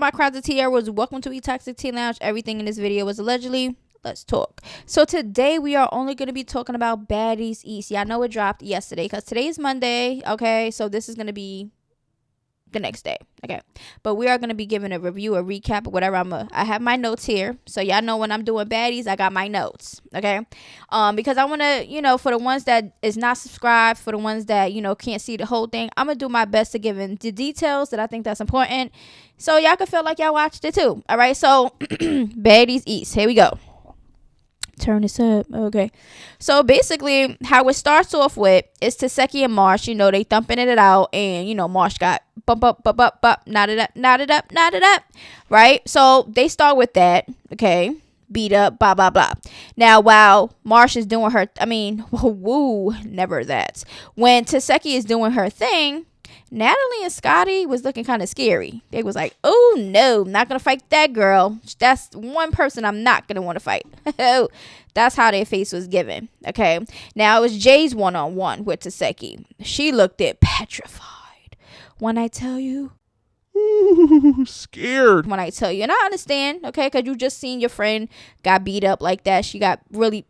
up, my crowds of tea hours? Welcome to Toxic Tea Lounge. Everything in this video was allegedly. Let's talk. So today we are only going to be talking about Baddies East. Y'all know it dropped yesterday because today is Monday. Okay, so this is going to be the next day. Okay, but we are going to be giving a review, a recap, or whatever. I have my notes here, so y'all know when I'm doing Baddies, I got my notes. Okay, because I want to, for the ones that is not subscribed, for the ones that can't see the whole thing, I'm gonna do my best to give in the details that I think that's important, so y'all can feel like y'all watched it too. All right, so Baddies East, here we go. Turn this up. Okay, so basically how it starts off with is Teki and Marsh, they thumping it out, and Marsh got bump up, knotted up, right? So they start with that, okay, beat up, blah blah blah. Now while Marsh is doing her, woo, never that. When Teki is doing her thing, Natalie and Scotty was looking kind of scary. They was like, oh no, I'm not gonna fight that girl. That's one person I'm not gonna want to fight. That's how their face was given. Okay, now it was Jay's one-on-one with Teki. She looked it petrified. When I tell you, ooh, scared. When I tell you, and I understand, okay, because you just seen your friend got beat up like that. She got really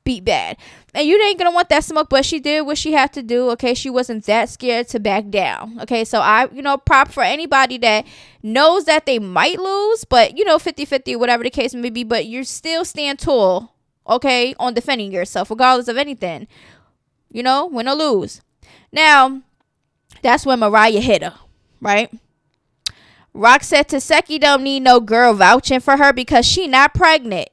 beat bad, and you ain't gonna want that smoke, but she did what she had to do. Okay, she wasn't that scared to back down. Okay, so I prop for anybody that knows that they might lose, but 50-50, whatever the case may be, but you still stand tall, okay, on defending yourself regardless of anything, win or lose. Now that's when Mariah hit her, right? Rock said Teki don't need no girl vouching for her because she not pregnant.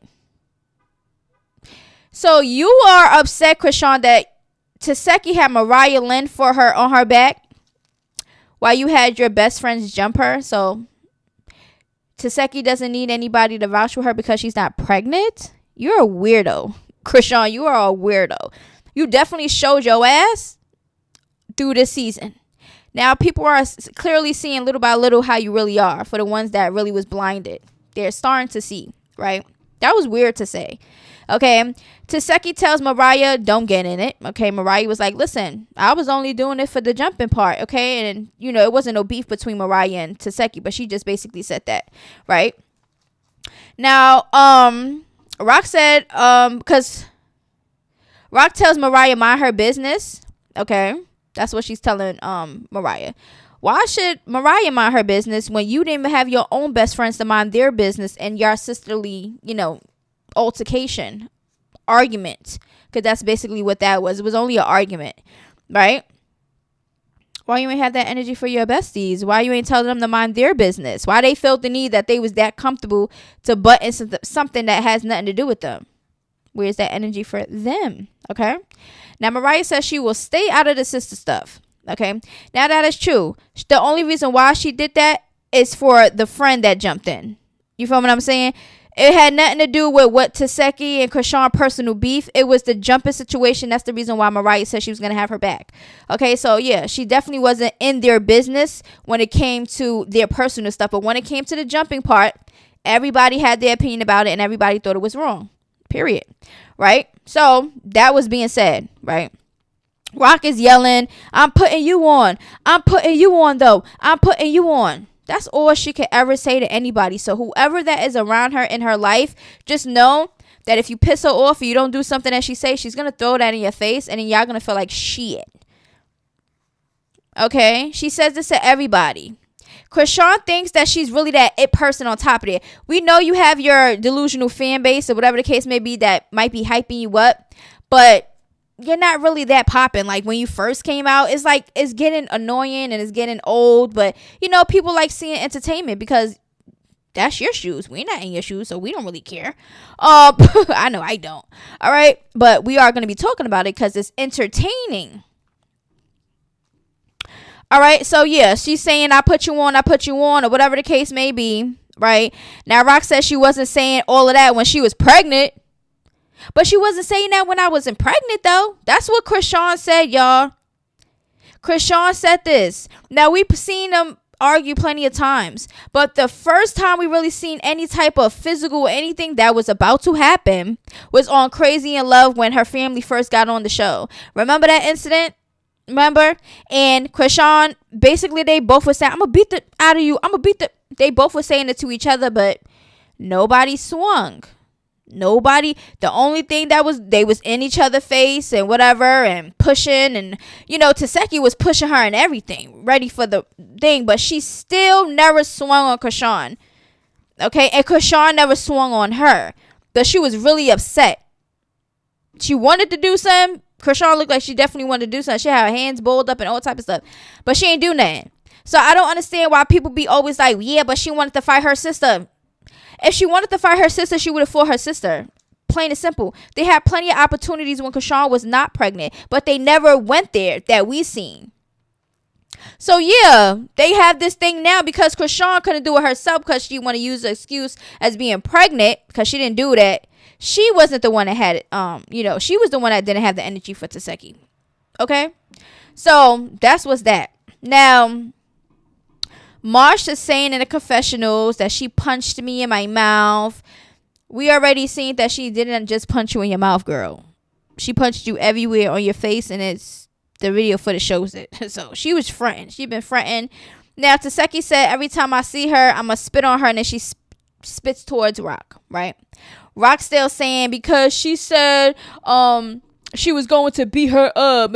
So you are upset, Krishan, that Teki had Mariah Lynn for her on her back while you had your best friends jump her. So Teki doesn't need anybody to vouch for her because she's not pregnant? You're a weirdo. Krishan, you are a weirdo. You definitely showed your ass through this season. Now people are clearly seeing little by little how you really are. For the ones that really was blinded, they're starting to see, right? That was weird to say. Okay, Teki tells Mariah, don't get in it. Okay, Mariah was like, listen, I was only doing it for the jumping part. Okay, and it wasn't no beef between Mariah and Teki, but she just basically said that, right? Now, Rock said, because Rock tells Mariah mind her business. Okay, that's what she's telling Mariah. Why should Mariah mind her business when you didn't even have your own best friends to mind their business and your sisterly, altercation, argument? Because that's basically what that was. It was only an argument, right? Why you ain't have that energy for your besties? Why you ain't telling them to mind their business? Why they felt the need that they was that comfortable to butt into something that has nothing to do with them? Where's that energy for them? Okay, now Mariah says she will stay out of the sister stuff. Okay, now that is true. The only reason why she did that is for the friend that jumped in. You feel what I'm saying? It had nothing to do with what Teki and Krishan personal beef. It was the jumping situation. That's the reason why Mariah said she was going to have her back. Okay, so yeah, she definitely wasn't in their business when it came to their personal stuff. But when it came to the jumping part, everybody had their opinion about it and everybody thought it was wrong. Period. Right? So that was being said, right? Rock is yelling, I'm putting you on. I'm putting you on, though. I'm putting you on. That's all she could ever say to anybody. So whoever that is around her in her life, just know that if you piss her off or you don't do something that she says, she's going to throw that in your face and then y'all going to feel like shit. Okay? She says this to everybody. Krishan thinks that she's really that it person on top of it. We know you have your delusional fan base or whatever the case may be that might be hyping you up, but you're not really that popping. Like when you first came out, it's like it's getting annoying and it's getting old, but people like seeing entertainment because that's your shoes. We're not in your shoes, so we don't really care. I know I don't. All right, but we are going to be talking about it because it's entertaining. All right, so yeah, she's saying I put you on, or whatever the case may be. Right now, Rock says she wasn't saying all of that when she was pregnant. But she wasn't saying that when I wasn't pregnant, though. That's what Krishan said, y'all. Krishan said this. Now, we've seen them argue plenty of times. But the first time we really seen any type of physical anything that was about to happen was on Crazy in Love when her family first got on the show. Remember that incident? Remember? And Krishan, basically they both were saying, I'm gonna beat the out of you. I'm gonna beat the. They both were saying it to each other, but nobody swung. Nobody. The only thing that was, they was in each other's face and whatever and pushing, and Taseki was pushing her and everything, ready for the thing, but she still never swung on Krishan. Okay, and Krishan never swung on her, but she was really upset. She wanted to do something. Krishan looked like she definitely wanted to do something. She had her hands balled up and all type of stuff, but she ain't do nothing. So I don't understand why people be always like, yeah, but she wanted to fight her sister. If she wanted to fight her sister, she would have fought her sister. Plain and simple. They had plenty of opportunities when Krishan was not pregnant, but they never went there that we seen. So yeah, they have this thing now because Krishan couldn't do it herself because she want to use the excuse as being pregnant because she didn't do that. She wasn't the one that had it. She was the one that didn't have the energy for Taseki. Okay, so that's what's that. Now, Marsh is saying in the confessionals that she punched me in my mouth. We already seen that she didn't just punch you in your mouth, girl. She punched you everywhere on your face, and it's the video footage shows it. So she was fronting. She been fronting. Now, Taseki said, every time I see her, I'm going to spit on her, and then she spits towards Rock, right? Rock still saying because she said she was going to beat her up.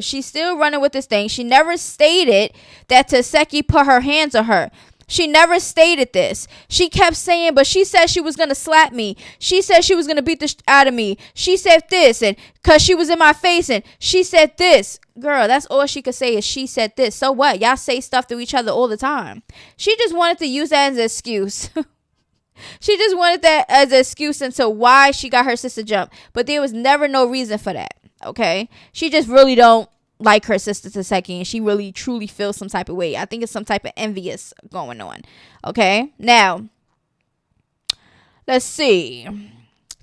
She's still running with this thing. She never stated that Taseki put her hands on her. She never stated this. She kept saying, but she said she was going to slap me. She said she was going to beat the out of me. She said this, and because she was in my face, and she said this. Girl, that's all she could say is she said this. So what? Y'all say stuff to each other all the time. She just wanted to use that as an excuse. She just wanted that as an excuse into why she got her sister jumped. But there was never no reason for that. Okay? She just really don't like her sister Taseki, and she really truly feels some type of way. I think it's some type of envious going on. Okay? Now, let's see.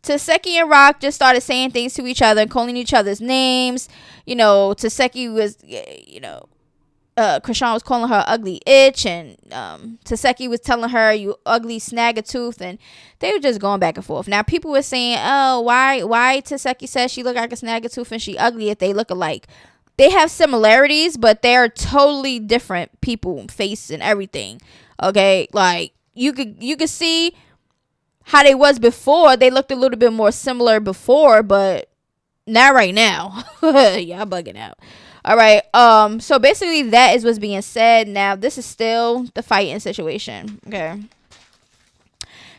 Taseki and Rock just started saying things to each other and calling each other's names. Taseki was, Krishan was calling her ugly itch, and Taseki was telling her you ugly snag a tooth, and they were just going back and forth. Now people were saying, oh, why Taseki says she look like a snag a tooth and she ugly if they look alike. They have similarities, but they're totally different people, face and everything. Okay, like you could see how they was before. They looked a little bit more similar before, but not right now. Y'all bugging out. All right. So basically that is what's being said. Now this is still the fighting situation. Okay.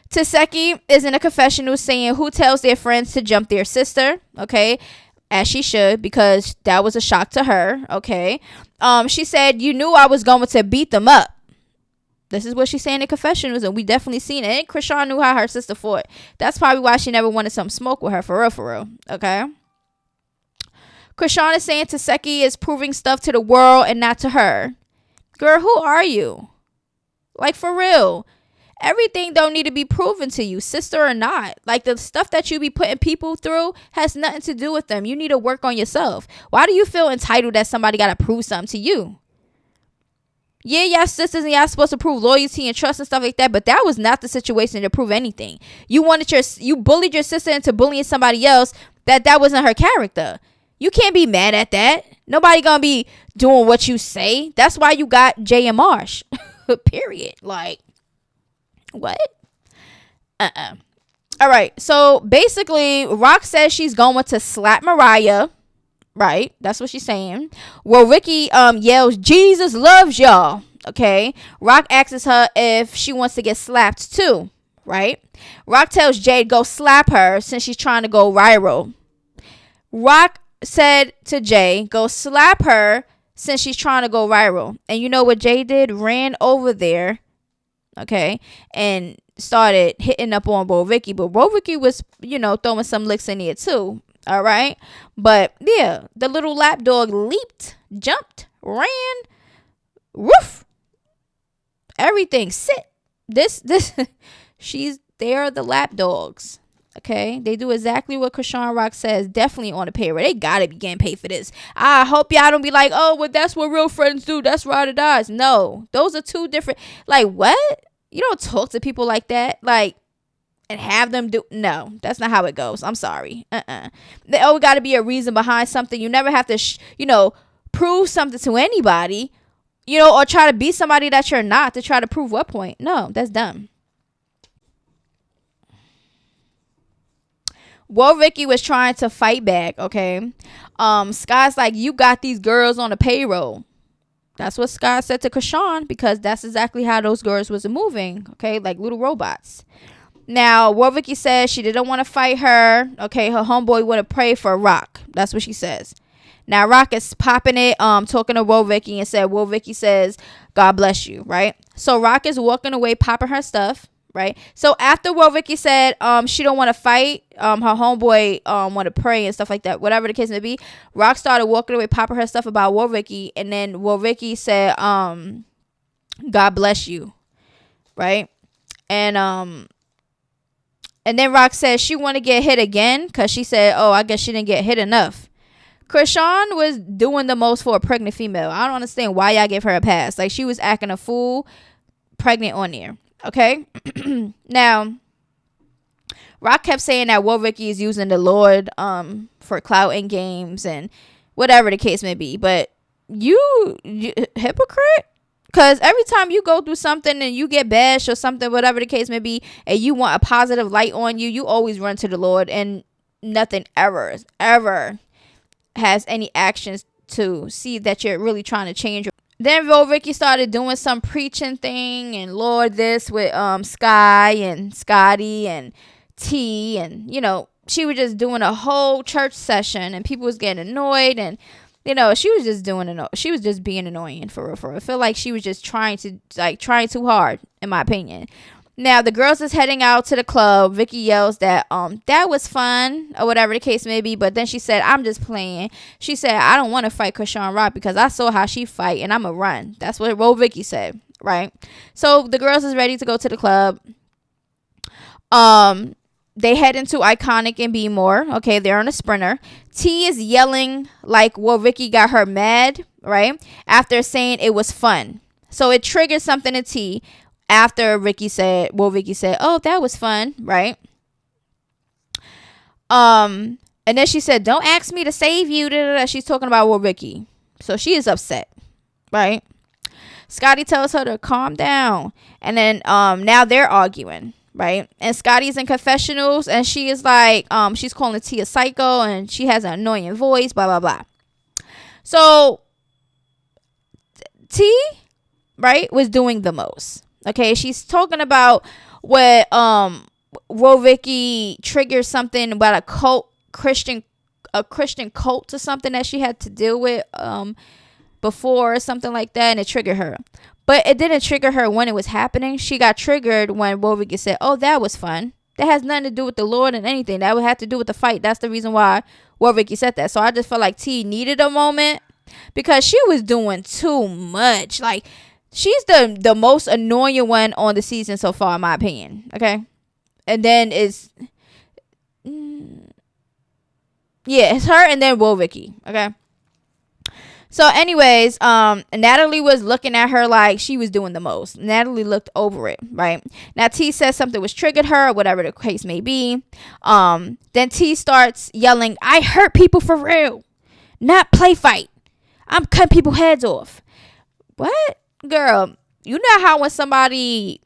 Taseki is in a confessional saying who tells their friends to jump their sister. Okay. As she should, because that was a shock to her. Okay. She said, you knew I was going to beat them up. This is what she's saying in confessionals, and we definitely seen it. And Krishan knew how her sister fought. That's probably why she never wanted some smoke with her, for real. Okay. Krishan is saying Taseki is proving stuff to the world and not to her. Girl, who are you? Like, for real. Everything don't need to be proven to you, sister or not. Like, the stuff that you be putting people through has nothing to do with them. You need to work on yourself. Why do you feel entitled that somebody got to prove something to you? Yeah, y'all sisters and y'all supposed to prove loyalty and trust and stuff like that, but that was not the situation to prove anything. You bullied your sister into bullying somebody else that wasn't her character. You can't be mad at that. Nobody gonna be doing what you say. That's why you got J and Marsh. Period. Like, what? All right. So basically, Rock says she's going to slap Mariah. Right? That's what she's saying. Well, Ricky yells, Jesus loves y'all. Okay. Rock asks her if she wants to get slapped too. Right? Rock tells Jade go slap her since she's trying to go viral. Rock said to Jay, go slap her since she's trying to go viral. And you know what Jay did? Ran over there, okay, and started hitting up on Bo Ricky. But Bo Ricky was, throwing some licks in there too. All right. But yeah, the little lap dog leaped, jumped, ran, woof, everything. Sit. They are the lap dogs. Okay, they do exactly what Krishan Rock says. Definitely on the payroll. They gotta be getting paid for this. I hope y'all don't be like, oh, well, that's what real friends do. That's ride or dies. No, those are two different. Like, what? You don't talk to people like that. Like, and have them do. No, that's not how it goes. I'm sorry. There always gotta be a reason behind something. You never have to, prove something to anybody, or try to be somebody that you're not to try to prove what point. No, that's dumb. Well, Ricky was trying to fight back, okay? Sky's like, you got these girls on the payroll. That's what Sky said to Krishan, because that's exactly how those girls was moving, okay? Like little robots. Now, Warwicky says she didn't want to fight her. Okay, her homeboy would have prayed for Rock. That's what she says. Now, Rock is popping it, talking to Warwicky and said, Warwicky says, God bless you, right? So Rock is walking away, popping her stuff, right? So after Warwicky said she don't want to fight, her homeboy want to pray and stuff like that, whatever the case may be, Rock started walking away, popping her stuff about Warwicky, and then Warwicky said, God bless you, right? And then Rock said she want to get hit again because she said, oh, I guess she didn't get hit enough. Krishan was doing the most for a pregnant female. I don't understand why y'all give her a pass. Like, she was acting a fool, pregnant on there. Okay? Now, Rock kept saying that Warwicky is using the Lord for clout in games and whatever the case may be. But you hypocrite? Because every time you go through something and you get bashed or something, whatever the case may be, and you want a positive light on you, you always run to the Lord, and nothing ever has any actions to see that you're really trying to change. Then Ricky started doing some preaching thing and Lord this with Sky and Scotty and T, and she was just doing a whole church session and people was getting annoyed, and she was just being annoying for real. I feel like she was just trying too hard, in my opinion. Now the girls is heading out to the club. Vicky yells that that was fun or whatever the case may be, but then she said, I'm just playing. She said, I don't want to fight Krishan Rock because I saw how she fight and I'ma run. That's what Vicky said, right? So the girls is ready to go to the club. They head into Iconic and Be More. Okay, they're on a sprinter. T is yelling like Ricky got her mad, right? After saying it was fun. So it triggered something in T after Vicky said, oh, that was fun, right? And then she said, don't ask me to save you. She's talking about Ricky. So she is upset, right? Scotty tells her to calm down. And then now they're arguing. Right, and Scotty's in confessionals, and she is like, she's calling T a psycho, and she has an annoying voice, blah blah blah. So T, right, was doing the most. Okay, she's talking about what Vicky triggered something about a Christian cult or something that she had to deal with before or something like that, and it triggered her. But it didn't trigger her when it was happening. She got triggered when Vicky said, oh, that was fun. That has nothing to do with the Lord and anything. That would have to do with the fight. That's the reason why Vicky said that. So I just felt like T needed a moment because she was doing too much. Like, she's the most annoying one on the season so far, in my opinion. Okay? And then it's her and then Vicky. Okay? So anyways, Natalie was looking at her like she was doing the most. Natalie looked over it, right? Now T says something was triggered her, or whatever the case may be. Then T starts yelling, I hurt people for real, not play fight. I'm cutting people's heads off. What? Girl, you know how when somebody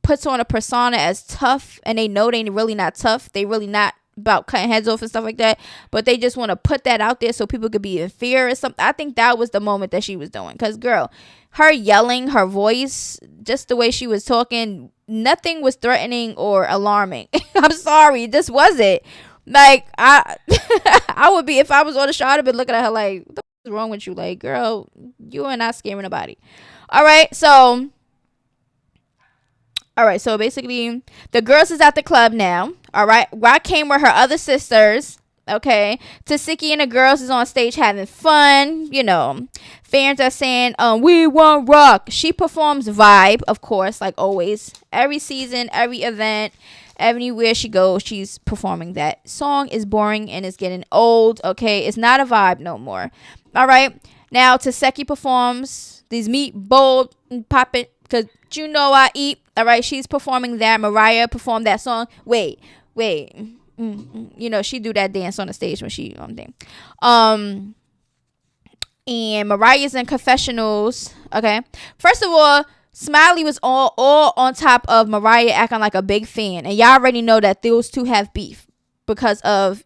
puts on a persona as tough and they know they really not tough, they really not about cutting heads off and stuff like that, but they just want to put that out there so people could be in fear or something. I think that was the moment that she was doing, because girl, her yelling, her voice, just the way she was talking, nothing was threatening or alarming. I'm sorry, this wasn't. Like, I would be, if I was on the show, I'd have been looking at her like, what the f- is wrong with you? Like, girl, you are not scaring nobody. All right, so basically, the girls is at the club now. All right, Rock came with her other sisters. Okay, Tasiki and the girls is on stage having fun. Fans are saying, we want Rock. She performs Vibe, of course, like always. Every season, every event, everywhere she goes, she's performing that. Song is boring and it's getting old. Okay, it's not a vibe no more. All right, now Taseki performs these meat bowl popping because I eat. All right, she's performing that. Mariah performed that song. Wait. She do that dance on the stage when she thing. And Mariah's in confessionals. Okay. First of all, Smiley was all on top of Mariah acting like a big fan. And y'all already know that those two have beef because of,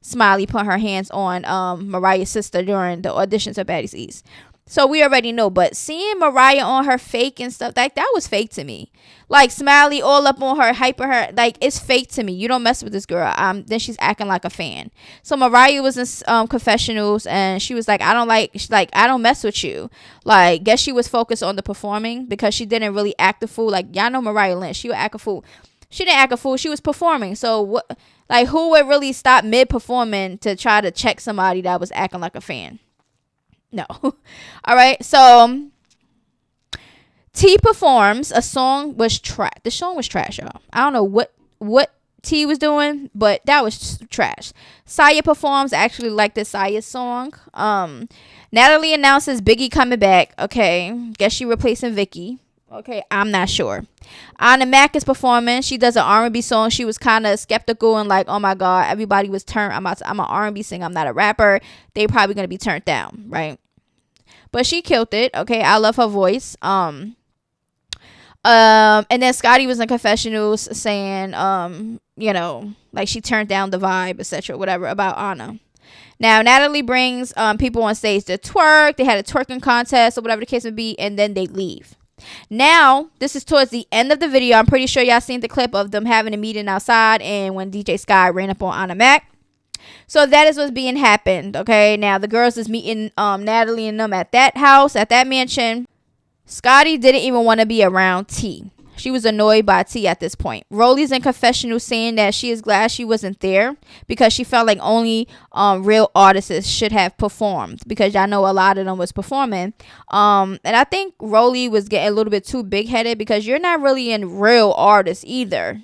Smiley putting her hands on Mariah's sister during the auditions of Baddies East. So we already know. But seeing Mariah on her fake and stuff, like, that was fake to me. Like, Smiley all up on her, hyping her. Like, it's fake to me. You don't mess with this girl. Then she's acting like a fan. So Mariah was in confessionals, and she was like, I don't mess with you. Like, guess she was focused on the performing because she didn't really act a fool. Like, y'all know Mariah Lynch. She would act a fool. She didn't act a fool. She was performing. So what? Like, who would really stop mid-performing to try to check somebody that was acting like a fan? No. All right. So T performs a song was trash. The song was trash, y'all. I don't know what T was doing, but that was trash. Saya performs. I actually like this Saya's song. Natalie announces Biggie coming back. Okay. Guess she replacing Vicky. Okay, I'm not sure. Anna Mac is performing. She does an R&B song. She was kind of skeptical and like, oh my God, everybody was turned. I'm an R&B singer. I'm not a rapper. They probably going to be turned down, right? But she killed it. Okay, I love her voice. And then Scotty was in confessionals saying, like she turned down the vibe, etc., whatever, about Anna. Now, Natalie brings people on stage to twerk. They had a twerking contest or whatever the case may be, and then they leave. Now, this is towards the end of the video. I'm pretty sure y'all seen the clip of them having a meeting outside and when DJ Sky ran up on Anna Mac. So that is what's being happened. Okay, now the girls is meeting Natalie and them at that house, at that mansion. Scotty didn't even want to be around T. She was annoyed by T at this point. Rolly's in confessional saying that she is glad she wasn't there because she felt like only real artists should have performed because y'all know a lot of them was performing. And I think Rolly was getting a little bit too big-headed because you're not really in real artists either.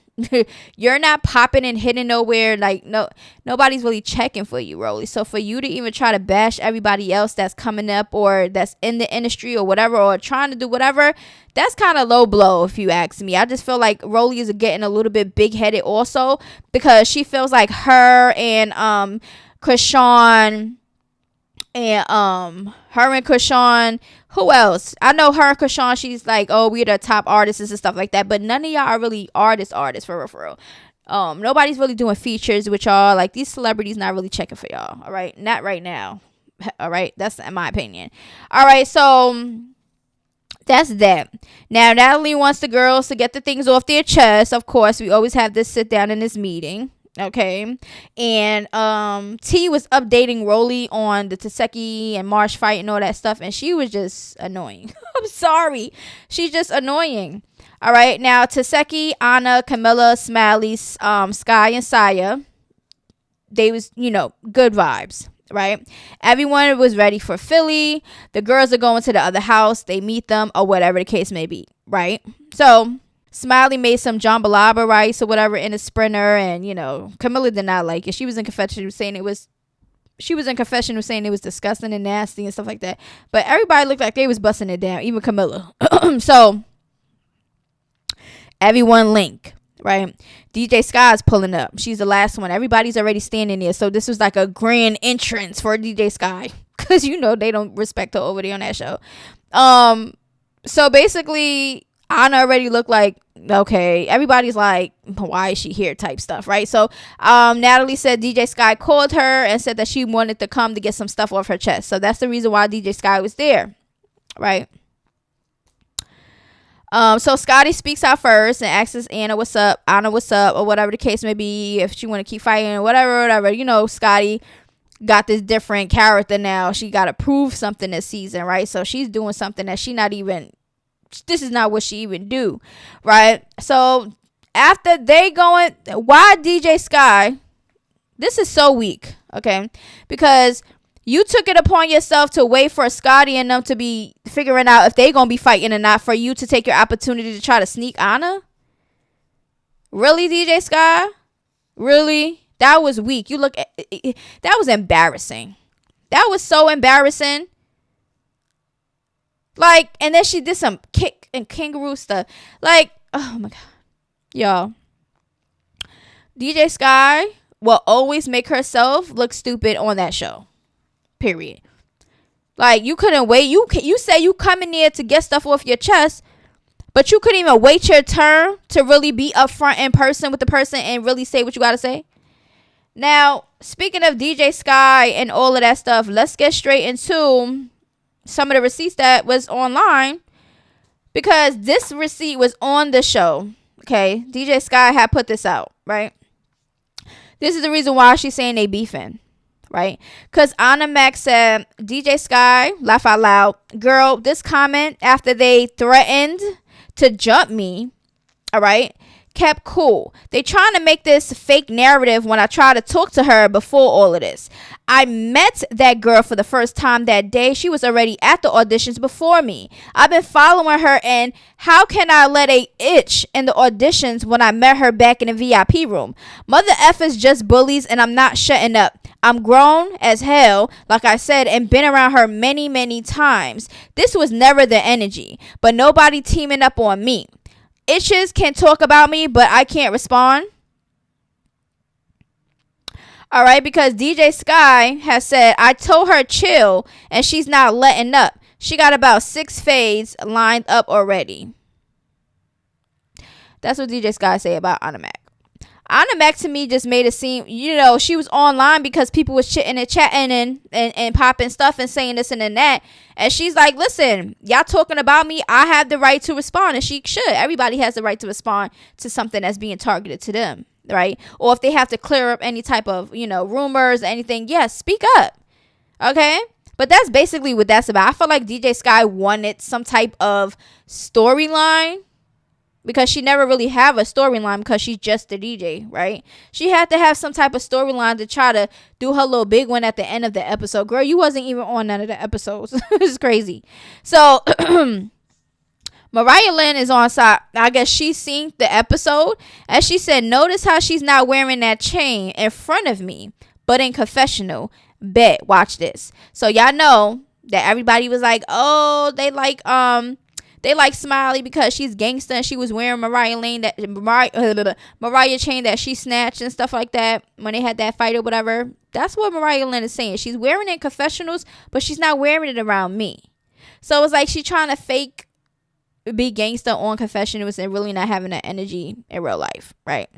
You're not popping and hitting nowhere. Like, nobody's really checking for you, Rolly. So for you to even try to bash everybody else that's coming up or that's in the industry or whatever or trying to do whatever, that's kind of low blow if you ask me. I just feel like Rolly is getting a little bit big-headed also because she feels like her and Krishan who else? I know her and Krishan, she's like, oh, we're the top artists and stuff like that, but none of y'all are really artists for real. Nobody's really doing features with y'all. Like, these celebrities not really checking for y'all. All right, not right now. All right, that's in my opinion. All right, so that's that. Now, Natalie wants the girls to get the things off their chest. Of course, we always have this sit down in this meeting. Okay, and T was updating Rolly on the Teki and Marsh fight and all that stuff, and she was just annoying. I'm sorry, she's just annoying. All right, now Teki, Anna, Camilla, Smiley, Sky, and Saya, they was good vibes. Right, everyone was ready for Philly. The girls are going to the other house. They meet them or whatever the case may be. Right, so Smiley made some jambalaya rice or whatever in a sprinter, and Camilla did not like it. She was in confessional saying it was disgusting and nasty and stuff like that. But everybody looked like they was busting it down, even Camilla. So everyone link, right? DJ Sky's pulling up. She's the last one. Everybody's already standing there. So this was like a grand entrance for DJ Sky because they don't respect her over there on that show. So basically, Anna already looked like, okay, everybody's like, why is she here type stuff, right? So Natalie said DJ Sky called her and said that she wanted to come to get some stuff off her chest. So that's the reason why DJ Sky was there, right? So Scotty speaks out first and asks Anna what's up, or whatever the case may be, if she want to keep fighting or whatever. Scotty got this different character now. She got to prove something this season, right? So she's doing something that this is not what she even do, right? So after why DJ Sky? This is so weak, okay? Because you took it upon yourself to wait for Scotty and them to be figuring out if they gonna be fighting or not for you to take your opportunity to try to sneak Anna. Really, DJ Sky? Really? That was weak. That was embarrassing. That was so embarrassing. Like, and then she did some kick and kangaroo stuff. Like, oh my God. Y'all. DJ Sky will always make herself look stupid on that show. Period. Like, you couldn't wait. You say you come in there to get stuff off your chest, but you couldn't even wait your turn to really be upfront in person with the person and really say what you got to say. Now, speaking of DJ Sky and all of that stuff, let's get straight into some of the receipts that was online, because this receipt was on the show. Okay, DJ Sky had put this out, right? This is the reason why she's saying they beefing, right? Because Anna Mac said, DJ Sky, laugh out loud, girl, this comment after they threatened to jump me, all right, kept cool. They trying to make this fake narrative when I try to talk to her before all of this. I met that girl for the first time that day. She was already at the auditions before me. I've been following her, and how can I let a itch in the auditions when I met her back in the VIP room? Mother F is just bullies, and I'm not shutting up. I'm grown as hell, like I said, and been around her many, many times. This was never the energy, but nobody teaming up on me. Itches can talk about me, but I can't respond. All right, because DJ Sky has said, I told her chill, and she's not letting up. She got about 6 fades lined up already. That's what DJ Sky say about Anna Mac. Anna Mac to me just made it seem, she was online because people was chitting and chatting and popping stuff and saying this and then that. And she's like, listen, y'all talking about me. I have the right to respond, and she should. Everybody has the right to respond to something that's being targeted to them, right? Or if they have to clear up any type of, rumors or anything, yes, speak up. Okay? But that's basically what that's about. I feel like DJ Sky wanted some type of storyline, because she never really have a storyline because she's just a DJ, right? She had to have some type of storyline to try to do her little big one at the end of the episode. Girl, you wasn't even on none of the episodes. It's crazy. So Mariah Lynn is on side. I guess she seen the episode, and she said, notice how she's not wearing that chain in front of me, but in Confessional. Bet, watch this. So y'all know that everybody was like, oh, they like Smiley because she's gangsta and she was wearing Mariah chain that she snatched and stuff like that when they had that fight or whatever. That's what Mariah Lynn is saying. She's wearing it in Confessionals, but she's not wearing it around me. So it's like she's trying to fake be gangsta on Confessionals and really not having that energy in real life, right?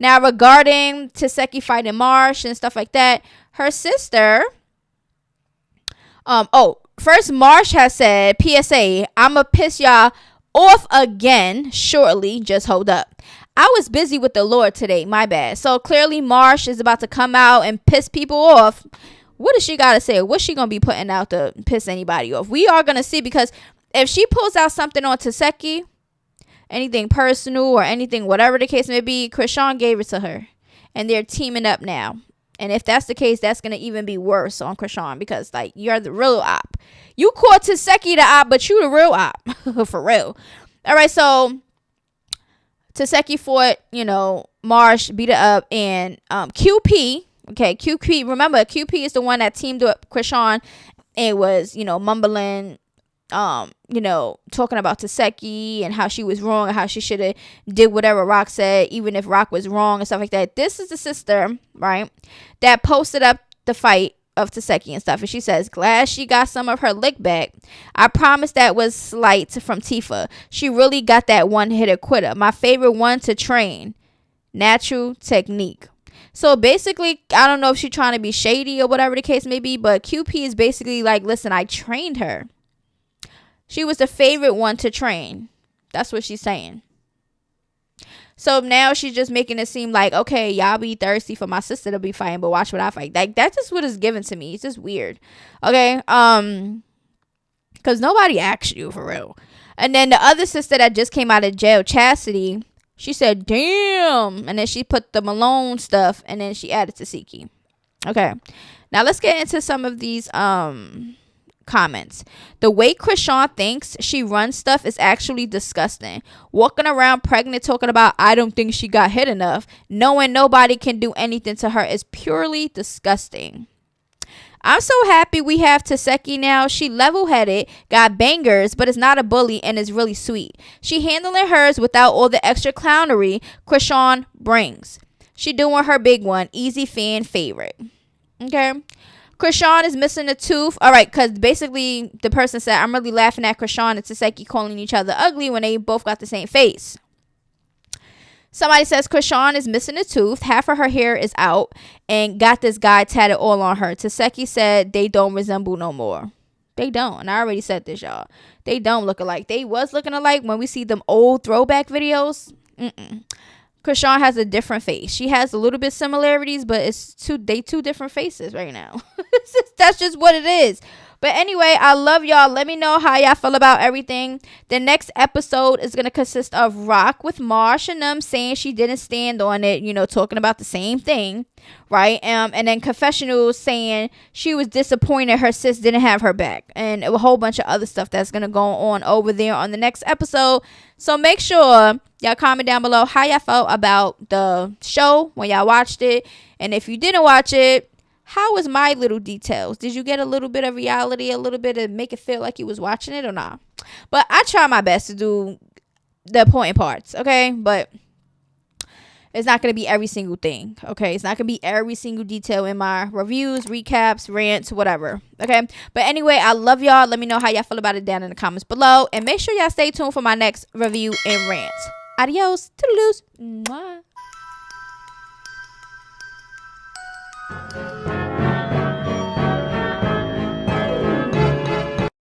Now, regarding Teki fighting Marsh and stuff like that, her sister, first, Marsh has said, PSA, I'ma piss y'all off again shortly. Just hold up. I was busy with the Lord today. My bad. So clearly Marsh is about to come out and piss people off. What does she got to say? What's she going to be putting out to piss anybody off? We are going to see, because if she pulls out something on Teki, anything personal or anything, whatever the case may be, Krishan gave it to her. And they're teaming up now. And if that's the case, that's going to even be worse on Krishan, because, like, you're the real op. You caught Teki the op, but you the real op. For real. All right, so Teki fought, Marsh, beat it up, and QP, okay, QP, remember, QP is the one that teamed up Krishan and was, mumbling, talking about Teki and how she was wrong and how she should have did whatever Rock said, even if Rock was wrong and stuff like that. This is the sister, right, that posted up the fight of Teki and stuff, and she says, glad she got some of her lick back. I promise that was slight from Tifa. She really got that one-hitter quitter. My favorite one to train. Natural technique. So basically, I don't know if she's trying to be shady or whatever the case may be, but QP is basically like, listen, I trained her. She was the favorite one to train. That's what she's saying. So now she's just making it seem like, okay, y'all be thirsty for my sister to be fighting, but watch what I fight. Like, that's just what is given to me. It's just weird. Okay? Because nobody asked you, for real. And then the other sister that just came out of jail, Chastity, she said, damn. And then she put the Malone stuff, and then she added Teki. Okay. Now let's get into some of these comments. The way Krishan thinks she runs stuff is actually disgusting. Walking around pregnant talking about I don't think she got hit enough, knowing nobody can do anything to her, is purely disgusting. I'm so happy we have Teki now. She level-headed, got bangers, but is not a bully and is really sweet. She handling hers without all the extra clownery Krishan brings. She doing her big one. Easy fan favorite. Okay. Krishan is missing a tooth. All right, because basically the person said, I'm really laughing at Krishan and Taseki calling each other ugly when they both got the same face. Somebody says Krishan is missing a tooth. Half of her hair is out and got this guy tatted all on her. Taseki said they don't resemble no more. They don't. And I already said this, y'all. They don't look alike. They was looking alike when we see them old throwback videos. Krishan has a different face. She has a little bit similarities, but they two different faces right now. That's just what it is. But anyway, I love y'all. Let me know how y'all feel about everything. The next episode is going to consist of Rock with Marsh and them saying she didn't stand on it, talking about the same thing, right? And then Confessional saying she was disappointed her sis didn't have her back. And a whole bunch of other stuff that's going to go on over there on the next episode. So make sure y'all comment down below how y'all felt about the show when y'all watched it. And if you didn't watch it, how was my little details? Did you get a little bit of reality, a little bit of make it feel like you was watching it or not? But I try my best to do the important parts, okay? But it's not going to be every single thing, okay? It's not going to be every single detail in my reviews, recaps, rants, whatever, okay? But anyway, I love y'all. Let me know how y'all feel about it down in the comments below. And make sure y'all stay tuned for my next review and rant. Adios. Toodaloos. Mwah.